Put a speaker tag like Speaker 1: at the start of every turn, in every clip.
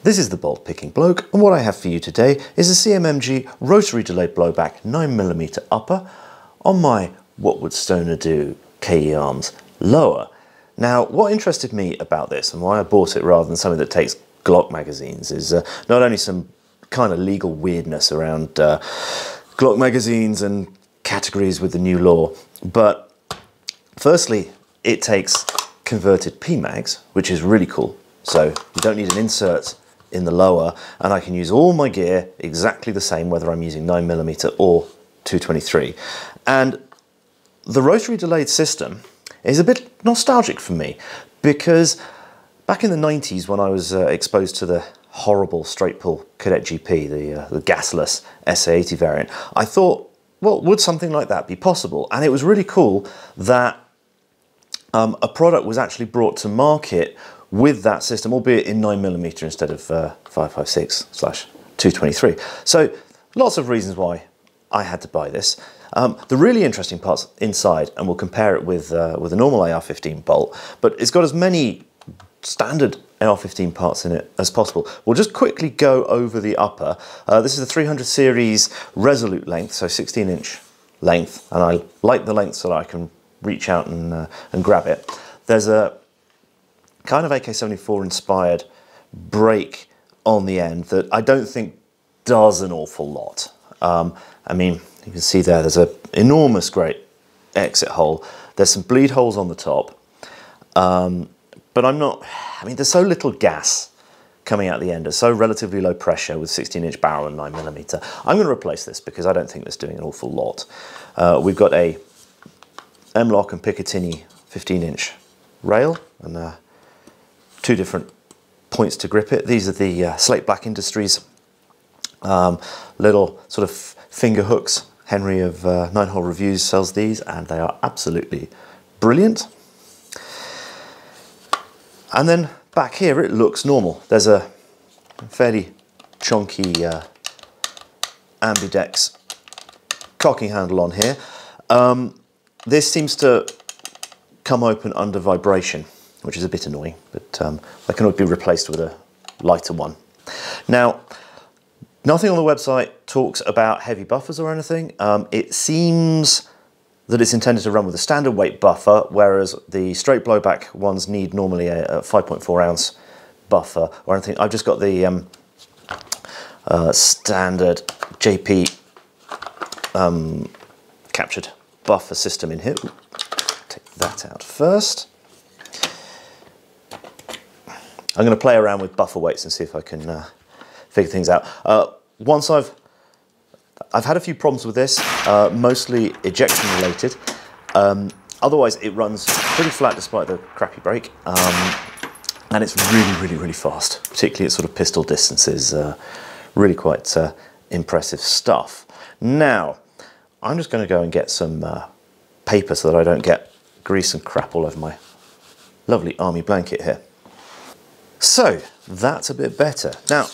Speaker 1: This is the bolt picking bloke, and what I have for you today is a CMMG rotary delayed blowback 9mm upper on my what would Stoner do KE Arms lower. Now, what interested me about this and why I bought it rather than something that takes Glock magazines is not only some kind of legal weirdness around Glock magazines and categories with the new law, but firstly, it takes converted PMags, which is really cool. So you don't need an insert in the lower, and I can use all my gear exactly the same whether I'm using 9mm or 223. And the rotary delayed system is a bit nostalgic for me because back in the 90s when I was exposed to the horrible straight pull Cadet GP, the gasless SA80 variant, I thought, well, would something like that be possible? And it was really cool that a product was actually brought to market with that system, albeit in 9mm instead of 5.56/223. So lots of reasons why I had to buy this. The really interesting parts inside, and we'll compare it with a normal AR15 bolt, but it's got as many standard AR15 parts in it as possible. We'll just quickly go over the upper. This is the 300 series Resolute length, so 16-inch length, and I like the length so that I can reach out and grab it. There's a kind of AK-74 inspired break on the end that I don't think does an awful lot. I mean, you can see there's an enormous great exit hole. There's some bleed holes on the top, but I mean, there's so little gas coming out the end. It's so relatively low pressure with 16-inch barrel and 9mm. I'm going to replace this because I don't think that's doing an awful lot. We've got a M-LOK and Picatinny 15-inch rail and two different points to grip it. These are the Slate Black Industries little sort of finger hooks. Henry of 9-Hole Reviews sells these and they are absolutely brilliant. And then back here it looks normal. There's a fairly chunky ambidex cocking handle on here. This seems to come open under vibration, which is a bit annoying, but that can be replaced with a lighter one. Now, nothing on the website talks about heavy buffers or anything. It seems that it's intended to run with a standard weight buffer, whereas the straight blowback ones need normally a 5.4 ounce buffer or anything. I've just got the standard JP captured buffer system in here. Ooh, take that out first. I'm going to play around with buffer weights and see if I can figure things out. Once I've had a few problems with this, mostly ejection related. Otherwise it runs pretty flat despite the crappy brake, and it's really fast, particularly at sort of pistol distances. Really quite impressive stuff. Now I'm just going to go and get some paper so that I don't get grease and crap all over my lovely army blanket here. So that's a bit better. Now,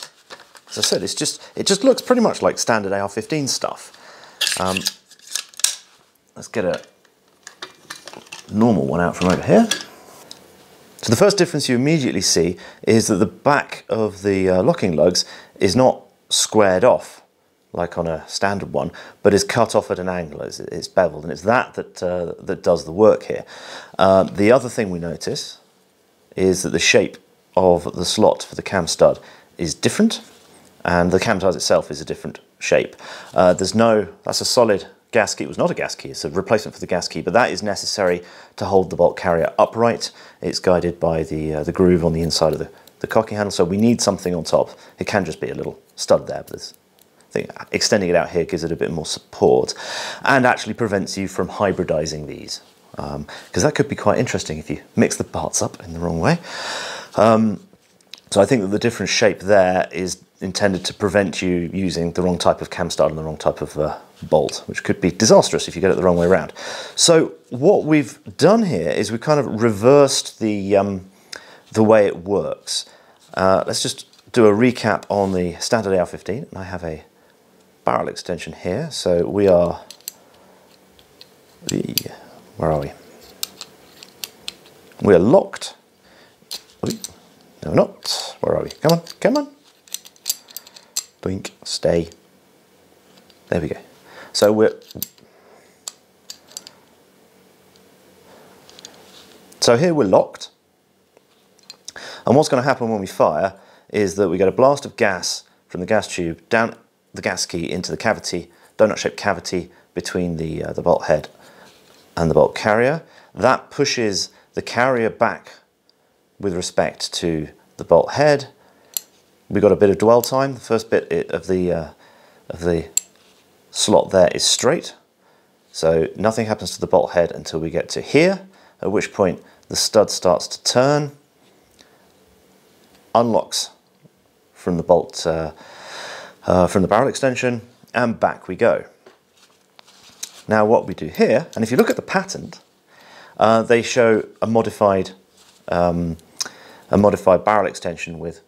Speaker 1: as I said, it just looks pretty much like standard AR15 stuff. Let's get a normal one out from over here. So the first difference you immediately see is that the back of the locking lugs is not squared off like on a standard one, but is cut off at an angle. It's beveled, and it's that does the work here. The other thing we notice is that the shape of the slot for the cam stud is different, and the cam stud itself is a different shape. That's a solid gas key. It was not a gas key, it's a replacement for the gas key, but that is necessary to hold the bolt carrier upright. It's guided by the groove on the inside of the cocking handle, so we need something on top. It can just be a little stud there, but I think extending it out here gives it a bit more support and actually prevents you from hybridizing these, because that could be quite interesting if you mix the parts up in the wrong way. So I think that the different shape there is intended to prevent you using the wrong type of cam stud and the wrong type of bolt, which could be disastrous if you get it the wrong way around. So what we've done here is we've kind of reversed the way it works. Let's just do a recap on the standard AR15. And I have a barrel extension here, so we are where are we? We are locked. No, we're not. Where are we? Come on, come on. Doink, stay. There we go. So here we're locked. And what's going to happen when we fire is that we get a blast of gas from the gas tube down the gas key into the cavity, donut-shaped cavity between the bolt head and the bolt carrier. That pushes the carrier back with respect to the bolt head. We've got a bit of dwell time. The first bit of the slot there is straight, so nothing happens to the bolt head until we get to here, at which point the stud starts to turn, unlocks from the bolt from the barrel extension, and back we go. Now what we do here, and if you look at the patent, they show a modified barrel extension with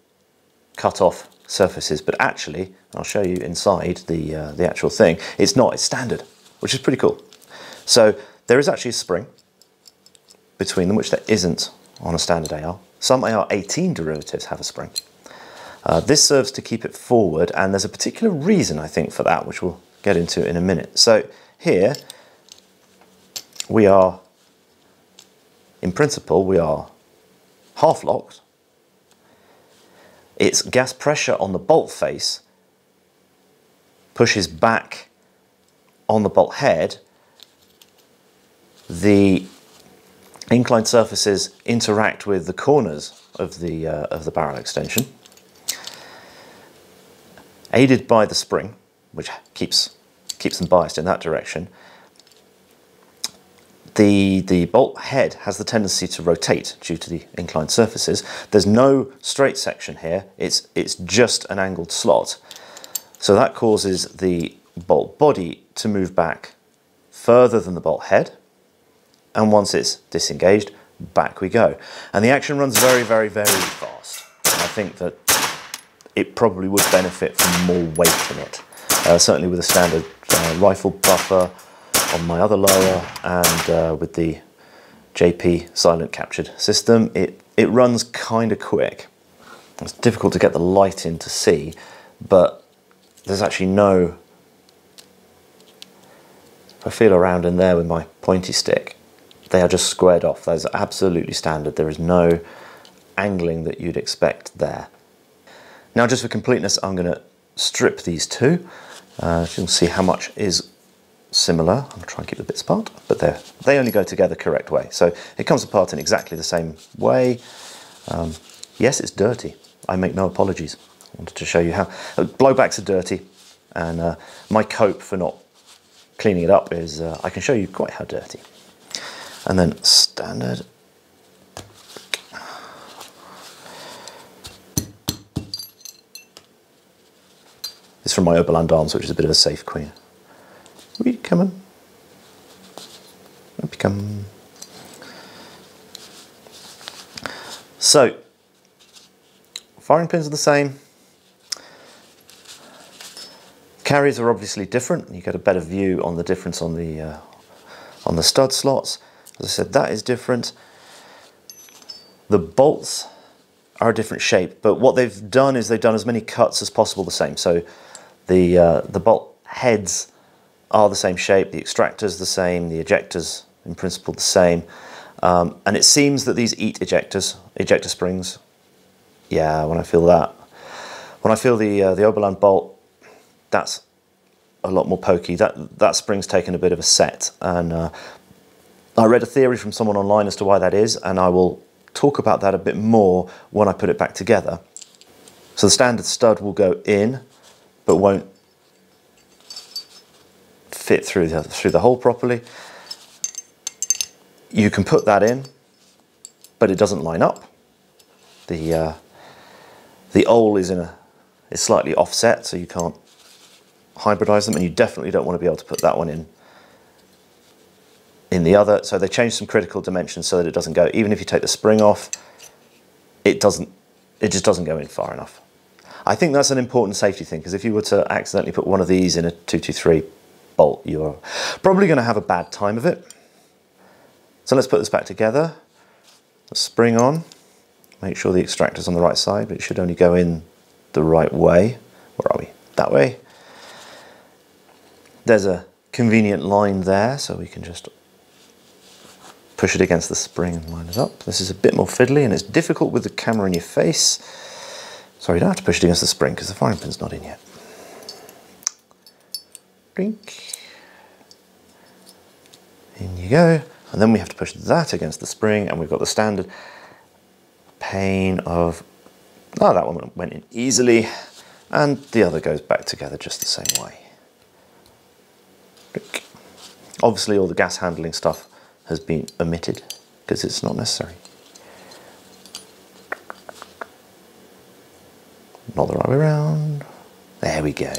Speaker 1: cut-off surfaces, but actually, I'll show you inside the actual thing, it's not, it's standard, which is pretty cool. So there is actually a spring between them, which there isn't on a standard AR. Some AR15 derivatives have a spring. This serves to keep it forward, and there's a particular reason, I think, for that, which we'll get into in a minute. So here we are, in principle, we are half locked. Its gas pressure on the bolt face pushes back on the bolt head. The inclined surfaces interact with the corners of the barrel extension, aided by the spring, which keeps them biased in that direction. The bolt head has the tendency to rotate due to the inclined surfaces. There's no straight section here, it's just an angled slot. So that causes the bolt body to move back further than the bolt head, and once it's disengaged, back we go. And the action runs very, very, very fast. And I think that it probably would benefit from more weight in it. Certainly with a standard rifle buffer on my other lower, and with the JP silent captured system, it runs kind of quick. It's difficult to get the light in to see, but there's actually no, if I feel around in there with my pointy stick, they are just squared off. That is absolutely standard. There is no angling that you'd expect there. Now, just for completeness, I'm going to strip these two. So you'll see how much is similar. I'm going to try and keep the bits apart, but they only go together the correct way. So it comes apart in exactly the same way. Yes, it's dirty. I make no apologies. I wanted to show you how. Blowbacks are dirty, and my cope for not cleaning it up is I can show you quite how dirty. And then standard. This is from my Oberland Arms, which is a bit of a safe queen. We come on. Up you come. So, firing pins are the same. Carriers are obviously different. You get a better view on the difference on the stud slots. As I said, that is different. The bolts are a different shape, but what they've done is they've done as many cuts as possible the same. So the bolt heads are the same shape, the extractors the same, the ejectors in principle the same, and it seems that these eat ejector springs. Yeah, when I feel that, when I feel the Oberland bolt, that's a lot more pokey. That spring's taken a bit of a set, and I read a theory from someone online as to why that is, and I will talk about that a bit more when I put it back together. So the standard stud will go in, but won't fit through the hole properly. You can put that in, but it doesn't line up. The awl is slightly offset, so you can't hybridize them, and you definitely don't want to be able to put that one in the other. So they changed some critical dimensions so that it doesn't go, even if you take the spring off, it just doesn't go in far enough. I think that's an important safety thing, because if you were to accidentally put one of these in a 223 bolt, you're probably going to have a bad time of it. So let's put this back together. The spring on, make sure the extractor's on the right side, but it should only go in the right way. Where are we? that way. There's a convenient line there, so we can just push it against the spring and line it up. This is a bit more fiddly and it's difficult with the camera in your face. Sorry, you don't have to push it against the spring because the firing pin's not in yet. Drink. In you go. And then we have to push that against the spring, and we've got the standard pain of, oh, that one went in easily, and the other goes back together just the same way. Drink. Obviously all the gas handling stuff has been omitted because it's not necessary. Not the right way around. There we go.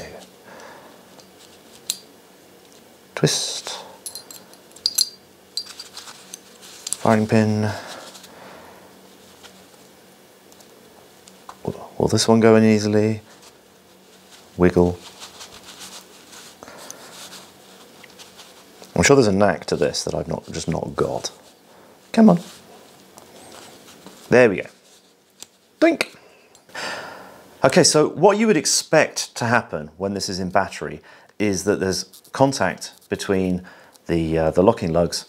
Speaker 1: Twist. Firing pin. Will this one go in easily? Wiggle. I'm sure there's a knack to this that I've just not got. Come on. There we go. Doink. Okay, so what you would expect to happen when this is in battery is that there's contact between the locking lugs,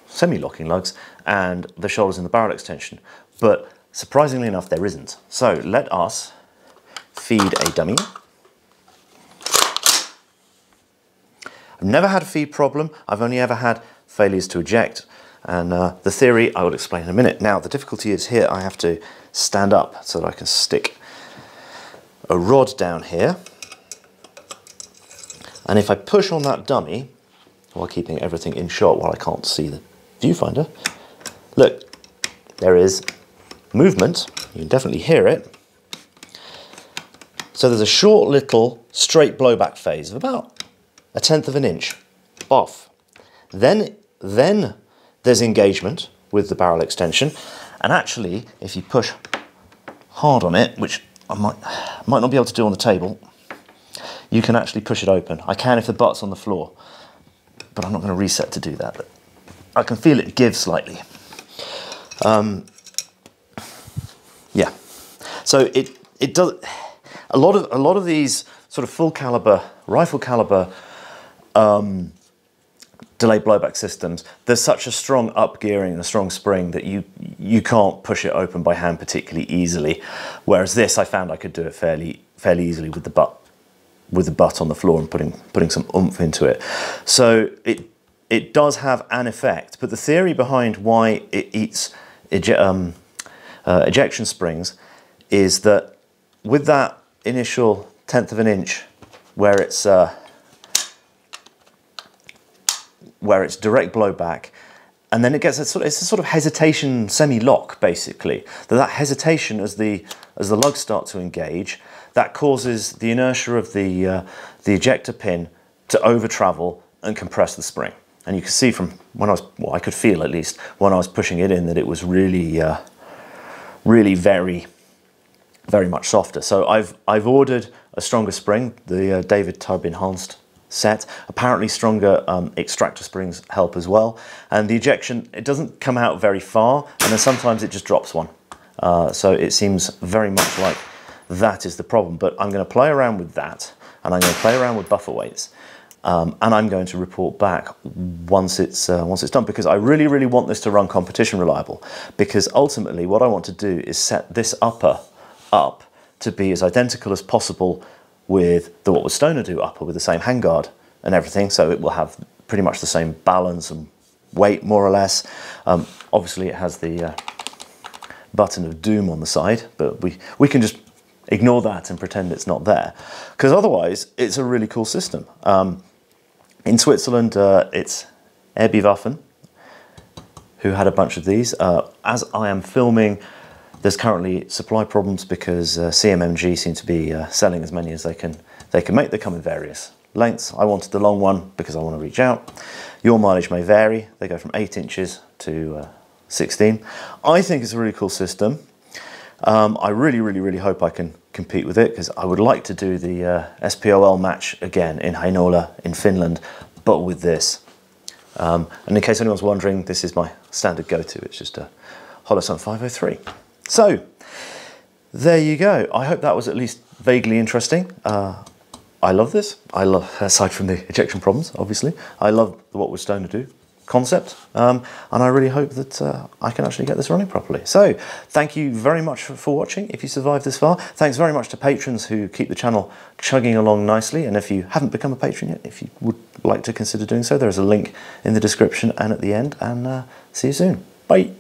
Speaker 1: semi-locking lugs, and the shoulders in the barrel extension. But surprisingly enough, there isn't. So let us feed a dummy. I've never had a feed problem. I've only ever had failures to eject. And the theory I will explain in a minute. Now, the difficulty is here I have to stand up so that I can stick a rod down here. And if I push on that dummy, while keeping everything in shot while I can't see the viewfinder, look, there is movement. You can definitely hear it. So there's a short little straight blowback phase of about 1/10 of an inch off. Then there's engagement with the barrel extension, and actually if you push hard on it, which I might not be able to do on the table, you can actually push it open. I can if the butt's on the floor, but I'm not going to reset to do that. But I can feel it give slightly. Yeah, so it does a lot of these sort of full caliber, rifle caliber delayed blowback systems. There's such a strong up gearing and a strong spring that you can't push it open by hand particularly easily. Whereas this, I found I could do it fairly easily with the butt on the floor and putting some oomph into it. So it does have an effect, but the theory behind why it eats ejection springs is that with that initial 1/10 of an inch where it's direct blowback, and then it gets it's a sort of hesitation semi-lock basically. That hesitation as the lugs start to engage, that causes the inertia of the ejector pin to over travel and compress the spring. And you can see from when I could feel at least when I was pushing it in that it was really very much softer. So I've ordered a stronger spring, the David Tubb enhanced set. Apparently stronger extractor springs help as well. And the ejection, it doesn't come out very far, and then sometimes it just drops one. So it seems very much like that is the problem. But I'm going to play around with that, and I'm going to play around with buffer weights. And I'm going to report back once it's done, because I really want this to run competition reliable, because ultimately what I want to do is set this upper up to be as identical as possible with the what would Stoner do upper with the same handguard and everything, so it will have pretty much the same balance and weight more or less. Obviously it has the button of doom on the side, but we can just ignore that and pretend it's not there, because otherwise it's a really cool system. In Switzerland, it's Waffen, who had a bunch of these. As I am filming, there's currently supply problems because CMMG seem to be selling as many as they can make. They come in various lengths. I wanted the long one because I want to reach out. Your mileage may vary. They go from 8 inches to 16. I think it's a really cool system. I really hope I can compete with it, because I would like to do the SPOL match again in Heinola in Finland, but with this. And in case anyone's wondering, this is my standard go-to. It's just a Holosun 503. So there you go. I hope that was at least vaguely interesting. I love this. I love, aside from the ejection problems, obviously, I love the what we're starting to do concept, and I really hope that I can actually get this running properly. So thank you very much for watching. If you survived this far, thanks very much to patrons who keep the channel chugging along nicely. And if you haven't become a patron yet, if you would like to consider doing so, there is a link in the description and at the end. And see you soon. Bye.